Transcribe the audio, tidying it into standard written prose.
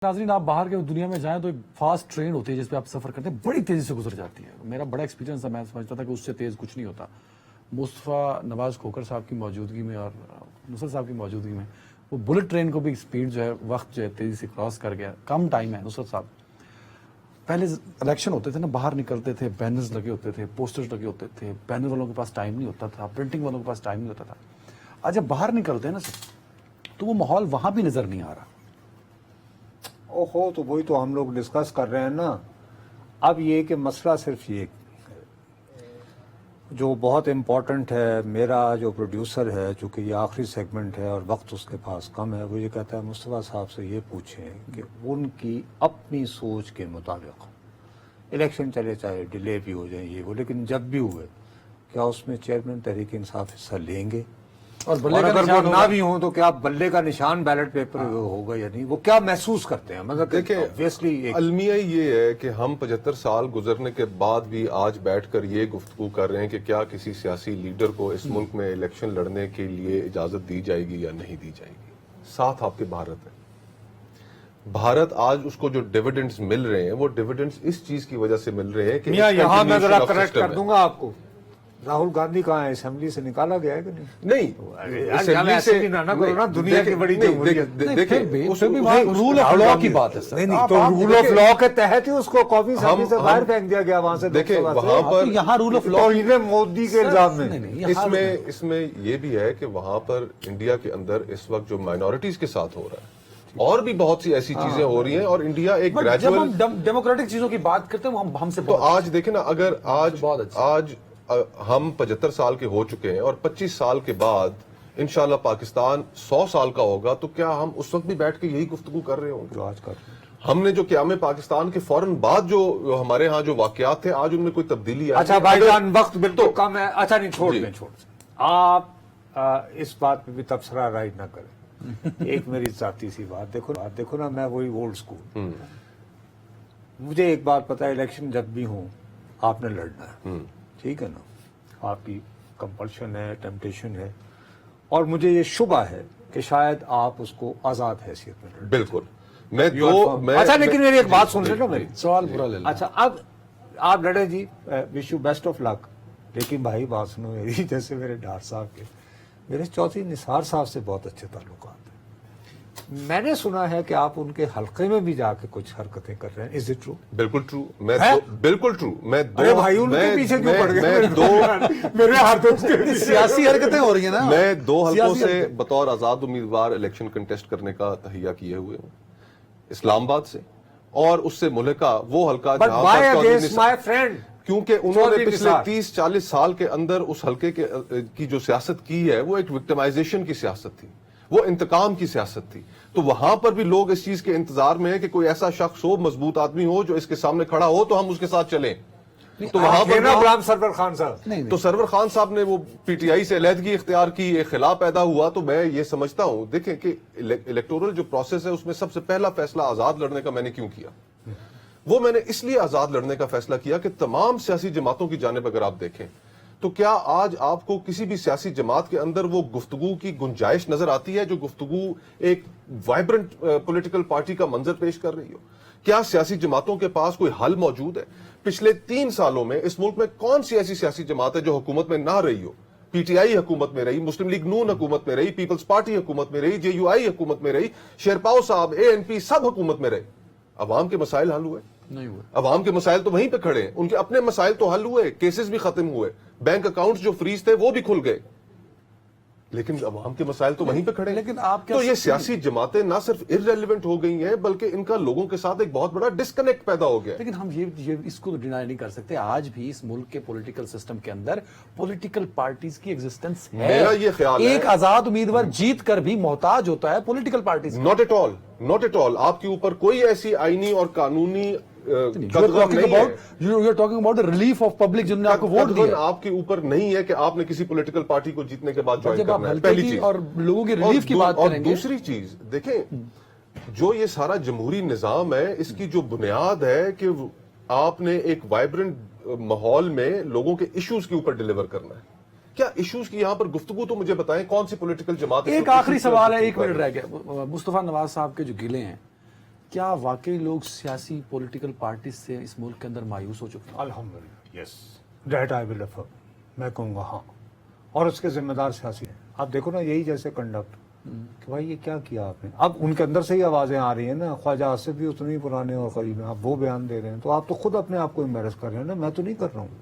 ناظرین آپ باہر کے دنیا میں جائیں تو ایک فاسٹ ٹرین ہوتی ہے جس پہ آپ سفر کرتے ہیں, بڑی تیزی سے گزر جاتی ہے. میرا بڑا ایکسپیرینس ہے, میں سمجھتا تھا کہ اس سے تیز کچھ نہیں ہوتا. مصطفیٰ نواز کھوکر صاحب کی موجودگی میں اور نصرت صاحب کی موجودگی میں وہ بلٹ ٹرین کو بھی سپیڈ جو ہے, وقت جو ہے تیزی سے کراس کر گیا. کم ٹائم ہے. نصرت صاحب پہلے الیکشن ہوتے تھے نا, باہر نکلتے تھے, بینرز لگے ہوتے تھے, پوسٹرز لگے ہوتے تھے, بینر والوں کے پاس ٹائم نہیں ہوتا تھا, پرنٹنگ والوں کے پاس ٹائم نہیں ہوتا تھا. آج جب باہر نکلتے ہیں نا سر, تو وہ ماحول وہاں بھی نظر نہیں آ رہا. اوہو, تو وہی تو ہم لوگ ڈسکس کر رہے ہیں نا. اب یہ کہ مسئلہ صرف یہ جو بہت امپورٹنٹ ہے, میرا جو پروڈیوسر ہے, چونکہ یہ آخری سیگمنٹ ہے اور وقت اس کے پاس کم ہے, وہ یہ کہتا ہے مصطفیٰ صاحب سے یہ پوچھیں کہ ان کی اپنی سوچ کے مطابق الیکشن چلے چاہے ڈیلے بھی ہو جائیں یہ وہ, لیکن جب بھی ہوئے کیا اس میں چیئرمین تحریک انصاف حصہ لیں گے, اور اگر وہ نہ بھی ہوں تو کیا بلے کا نشان بیلٹ پیپر ہوگا یا نہیں, وہ کیا محسوس کرتے ہیں؟ مطلب دیکھیں المیہ یہ ہے کہ ہم 75 سال گزرنے کے بعد بھی آج بیٹھ کر یہ گفتگو کر رہے ہیں کہ کیا کسی سیاسی لیڈر کو اس ملک میں الیکشن لڑنے کے لیے اجازت دی جائے گی یا نہیں دی جائے گی. ساتھ آپ کے بھارت ہے. بھارت آج اس کو جو ڈیویڈنڈز مل رہے ہیں وہ ڈیویڈنڈز اس چیز کی وجہ سے مل رہے ہیں کہ یہاں میں ذرا کریکٹ کر دوں گا آپ کو, راہل گاندھی کہاں ہے, اسمبلی سے نکالا گیا ہے کہ نہیں؟ اسمبلی سے دنیا کی بڑی رول آف لا کی بات ہے سر, تو رول آف لا کے تحت ہی اس کو قومی اسمبلی سے باہر پھینک دیا گیا وہاں سے. دیکھیں وہاں پر یہاں رول آف لا مودی کے الزام میں اس میں یہ بھی ہے کہ وہاں پر انڈیا کے اندر اس وقت جو مائنورٹیز کے ساتھ ہو رہا ہے اور بھی بہت سی ایسی چیزیں ہو رہی ہیں, اور انڈیا ایک گریجول ڈیموکریٹک چیزوں کی بات کرتے ہیں ہم سے. تو آج دیکھیں نا, اگر آج ہم 75 سال کے ہو چکے ہیں اور 25 سال کے بعد انشاءاللہ پاکستان 100 سال کا ہوگا, تو کیا ہم اس وقت بھی بیٹھ کے یہی گفتگو کر رہے ہوں گے؟ آج کر ہم نے جو قیام پاکستان کے فوراً بعد جو ہمارے ہاں جو واقعات تھے, آج ان میں کوئی تبدیلی آئی؟ اچھا بھائی جان, وقت بالکل کم ہے. اچھا نہیں, چھوڑ دیں آپ اس بات پہ بھی تبصرہ رائٹ نہ کریں. ایک میری ذاتی سی بات, دیکھو نا, میں وہی اولڈ اسکول, مجھے ایک بات پتا ہے, الیکشن جب بھی ہوں آپ نے لڑنا ہے, ٹھیک ہے نا, آپ کی کمپلشن ہے, ٹیمپٹیشن ہے, اور مجھے یہ شبہ ہے کہ شاید آپ اس کو آزاد حیثیت میں لڑیں. بالکل. اچھا لیکن میری ایک بات سن لینا, میری سوال پورا لے لیں. اچھا اب آپ لڑے جی, وش یو بیسٹ آف لک, لیکن بھائی بات سنو میری, جیسے میرے ڈار صاحب کے, میرے چوتھی نثار صاحب سے بہت اچھے تعلقات ہیں. میں نے سنا ہے کہ آپ ان کے حلقے میں بھی جا کے کچھ حرکتیں کر رہے ہیں, از اٹ ٹرو؟ بالکل ٹرو. بالکل ٹرو. میں بھائی ان کے پیچھے کیوں پڑ گئے؟ میرے ہاتھوں سے سیاسی حرکتیں ہو رہی ہیں نا. میں 2 حلقوں سے بطور آزاد امیدوار الیکشن کنٹیسٹ کرنے کا تہیہ کیے ہوئے ہوں, اسلام آباد سے, اور اس سے ملکہ وہ حلقہ کیونکہ انہوں نے پچھلے 30-40 سال کے اندر اس حلقے کی جو سیاست کی ہے وہ ایک وکٹمائزیشن کی سیاست تھی, وہ انتقام کی سیاست تھی. تو وہاں پر بھی لوگ اس چیز کے انتظار میں ہیں کہ کوئی ایسا شخص ہو, مضبوط آدمی ہو, جو اس کے سامنے کھڑا ہو تو ہم اس کے ساتھ چلیں. تو وہاں پر سرور خان صاحب, تو سرور خان صاحب نے وہ پی ٹی آئی سے علیحدگی اختیار کی, ایک خلا پیدا ہوا. تو میں یہ سمجھتا ہوں, دیکھیں کہ الیکٹورل جو پروسیس ہے اس میں سب سے پہلا فیصلہ آزاد لڑنے کا میں نے کیوں کیا, وہ میں نے اس لیے آزاد لڑنے کا فیصلہ کیا کہ تمام سیاسی جماعتوں کی جانب اگر آپ دیکھیں تو کیا آج آپ کو کسی بھی سیاسی جماعت کے اندر وہ گفتگو کی گنجائش نظر آتی ہے جو گفتگو ایک وائبرنٹ پولیٹیکل پارٹی کا منظر پیش کر رہی ہو؟ کیا سیاسی جماعتوں کے پاس کوئی حل موجود ہے؟ پچھلے 3 سالوں میں اس ملک میں کون سی ایسی سیاسی جماعت ہے جو حکومت میں نہ رہی ہو؟ پی ٹی آئی حکومت میں رہی, مسلم لیگ نون حکومت میں رہی, پیپلز پارٹی حکومت میں رہی, جے یو آئی حکومت میں رہی, شیرپاؤ صاحب, اے این پی, سب حکومت میں رہے. عوام کے مسائل حل ہوئے نہیں ہوئے. عوام کے مسائل تو وہیں پہ کھڑے ہیں, ان کے اپنے مسائل تو حل ہوئے, کیسز بھی ختم ہوئے, بینک اکاؤنٹس جو فریز تھے وہ بھی کھل گئے, لیکن عوام کے مسائل تو وہیں پہ کھڑے ہیں. لیکن آپ تو یہ سیاسی جماعتیں نہ صرف ارریلیونٹ ہو گئی ہیں بلکہ ان کا لوگوں کے ساتھ ایک بہت بڑا ڈسکنیکٹ پیدا ہو گیا. لیکن ہم یہ اس کو ڈینائی نہیں کر سکتے, آج بھی اس ملک کے پولیٹیکل سسٹم کے اندر پولیٹیکل پارٹیز کی ایگزسٹنس ہے. میرا یہ خیال ہے ایک آزاد امیدوار جیت کر بھی محتاج ہوتا ہے political parties. Not at all, not at all. آپ کے اوپر کوئی ایسی آئینی اور قانونی ریلیف آف پبلک جن نے آپ کو ووٹ دیا, آپ کے اوپر نہیں ہے کہ آپ نے کسی پولیٹیکل پارٹی کو جیتنے کے بعد جوائن جب آپ کرنا ہے. پہلی چیز, اور لوگوں کی ریلیف کی بات کریں گے. دوسری چیز دیکھیں, جو یہ سارا جمہوری نظام ہے اس کی جو بنیاد ہے کہ آپ نے ایک وائبرنٹ ماحول میں لوگوں کے ایشوز کے اوپر ڈیلیور کرنا ہے. کیا ایشوز کی یہاں پر گفتگو تو مجھے بتائیں, کون سی پولیٹیکل جماعت. ایک آخری سوال ہے, 1 منٹ رہ گیا. مصطفیٰ نواز صاحب کے جو گلے ہیں کیا واقعی لوگ سیاسی پولیٹیکل پارٹیز سے اس ملک کے اندر مایوس ہو چکے ہیں؟ الحمدللہ yes that I will refer. میں کہوں گا ہاں, اور اس کے ذمہ دار سیاسی ہیں. آپ دیکھو نا یہی جیسے کنڈکٹ کہ بھائی یہ کیا کیا آپ نے. اب ان کے اندر سے ہی آوازیں آ رہی ہیں نا, خواجہ آصف بھی اتنے ہی پرانے اور قریب ہیں, آپ وہ بیان دے رہے ہیں, تو آپ تو خود اپنے آپ کو امبیرس کر رہے ہیں نا, میں تو نہیں کر رہا ہوں.